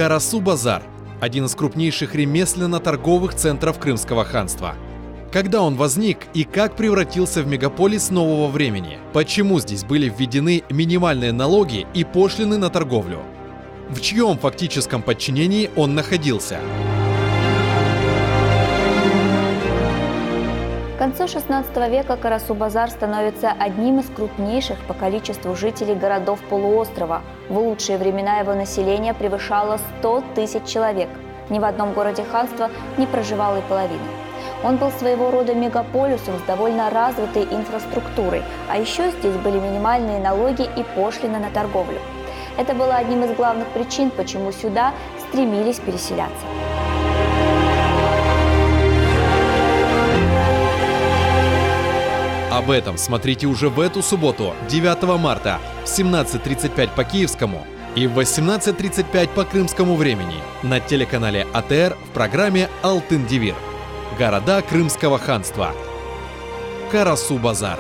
Карасу-базар – один из крупнейших ремесленно-торговых центров Крымского ханства. Когда он возник и как превратился в мегаполис нового времени? Почему здесь были введены минимальные налоги и пошлины на торговлю? В чьем фактическом подчинении он находился? К концу XVI века Карасу-базар становится одним из крупнейших по количеству жителей городов полуострова. В лучшие времена его население превышало 100 тысяч человек. Ни в одном городе ханства не проживало и половины. Он был своего рода мегаполисом с довольно развитой инфраструктурой, а еще здесь были минимальные налоги и пошлины на торговлю. Это было одним из главных причин, почему сюда стремились переселяться. Об этом смотрите уже в эту субботу, 9 марта, в 17:35 по киевскому и в 18:35 по крымскому времени на телеканале АТР в программе «Алтын Девир». Города Крымского ханства. Карасу-базар.